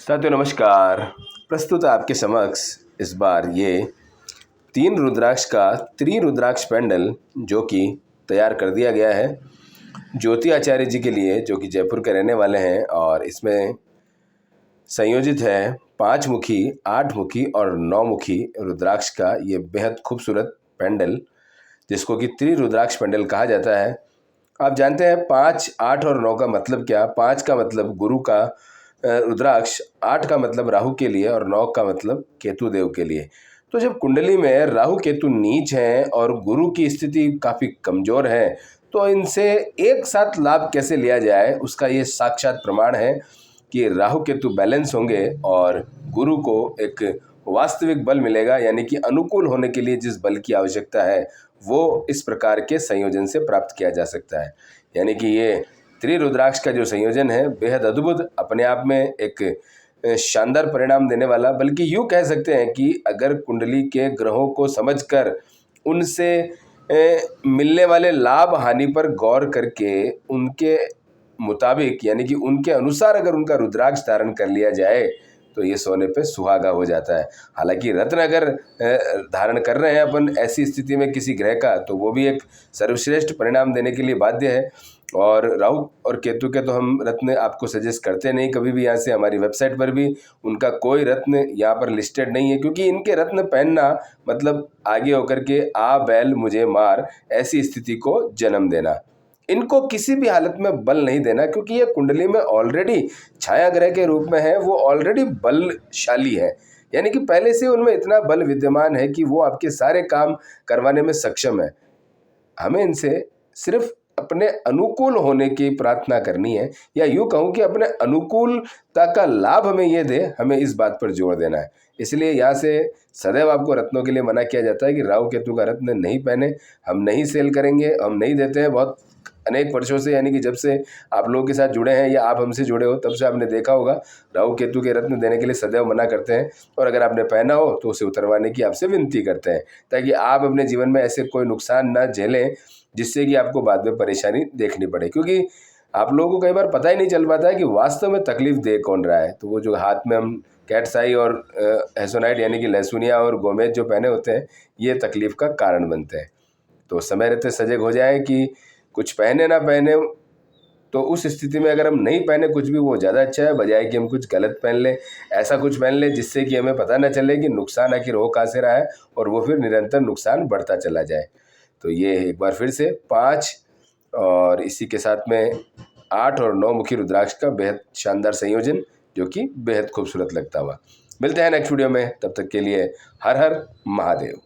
साथियों नमस्कार। प्रस्तुत है आपके समक्ष इस बार ये 3 रुद्राक्ष का त्रिरुद्राक्ष पेंडल जो कि तैयार कर दिया गया है ज्योति आचार्य जी के लिए, जो कि जयपुर के रहने वाले हैं। और इसमें संयोजित है 5 मुखी, 8 मुखी और 9 मुखी रुद्राक्ष का ये बेहद खूबसूरत पेंडल, जिसको कि त्रिरुद्राक्ष पेंडल कहा जाता है। आप जानते हैं 5, 8 और 9 का मतलब क्या। 5 का मतलब गुरु का रुद्राक्ष, 8 का मतलब राहु के लिए और 9 का मतलब केतु देव के लिए। तो जब कुंडली में राहु केतु नीच हैं और गुरु की स्थिति काफ़ी कमज़ोर है, तो इनसे एक साथ लाभ कैसे लिया जाए, उसका ये साक्षात प्रमाण है कि राहु केतु बैलेंस होंगे और गुरु को एक वास्तविक बल मिलेगा, यानी कि अनुकूल होने के लिए जिस बल की आवश्यकता है वो इस प्रकार के संयोजन से प्राप्त किया जा सकता है। यानी कि ये त्रिरुद्राक्ष का जो संयोजन है बेहद अद्भुत, अपने आप में एक शानदार परिणाम देने वाला, बल्कि यूँ कह सकते हैं कि अगर कुंडली के ग्रहों को समझकर उनसे मिलने वाले लाभ हानि पर गौर करके उनके मुताबिक, यानी कि उनके अनुसार अगर उनका रुद्राक्ष धारण कर लिया जाए तो ये सोने पे सुहागा हो जाता है। हालांकि रत्न अगर धारण कर रहे हैं अपन ऐसी स्थिति में किसी ग्रह का, तो वो भी एक सर्वश्रेष्ठ परिणाम देने के लिए बाध्य है। और राहु और केतु के तो हम रत्न आपको सजेस्ट करते नहीं कभी भी। यहाँ से हमारी वेबसाइट पर भी उनका कोई रत्न यहाँ पर लिस्टेड नहीं है, क्योंकि इनके रत्न पहनना मतलब आगे होकर के आ बैल मुझे मार ऐसी स्थिति को जन्म देना। इनको किसी भी हालत में बल नहीं देना, क्योंकि ये कुंडली में ऑलरेडी छाया ग्रह के रूप में है, वो ऑलरेडी बलशाली है। यानी कि पहले से उनमें इतना बल विद्यमान है कि वो आपके सारे काम करवाने में सक्षम है। हमें इनसे सिर्फ अपने अनुकूल होने की प्रार्थना करनी है, या यूँ कहूँ कि अपने अनुकूलता का लाभ हमें ये दे, हमें इस बात पर जोर देना है। इसलिए यहाँ से सदैव आपको रत्नों के लिए मना किया जाता है कि राहु केतु का रत्न नहीं पहने। हम नहीं सेल करेंगे, हम नहीं देते हैं। बहुत अनेक वर्षों से, यानी कि जब से आप लोगों के साथ जुड़े हैं या आप हमसे जुड़े हो, तब से आपने देखा होगा राहु केतु के रत्न देने के लिए सदैव मना करते हैं। और अगर आपने पहना हो तो उसे उतरवाने की आपसे विनती करते हैं, ताकि आप अपने जीवन में ऐसे कोई नुकसान ना झेलें जिससे कि आपको बाद में परेशानी देखनी पड़े। क्योंकि आप लोगों को कई बार पता ही नहीं चल पाता है कि वास्तव में तकलीफ दे कौन रहा है। तो वो जो हाथ में हम कैट्स आई और हेसोनाइट यानी कि लहसुनिया और गोमेज जो पहने होते हैं, ये तकलीफ का कारण बनते हैं। तो समय रहते सजग हो जाए कि कुछ पहने ना पहने, तो उस स्थिति में अगर हम नहीं पहने कुछ भी, वो ज़्यादा अच्छा है, बजाय कि हम कुछ गलत पहन लें। ऐसा कुछ पहन लें जिससे कि हमें पता ना चले कि नुकसान आखिर हो कहाँ से रहा है, और वो फिर निरंतर नुकसान बढ़ता चला जाए। तो ये एक बार फिर से 5 और इसी के साथ में 8 और 9 मुखी रुद्राक्ष का बेहद शानदार संयोजन, जो कि बेहद खूबसूरत लगता हुआ। मिलते हैं नेक्स्ट वीडियो में, तब तक के लिए हर हर महादेव।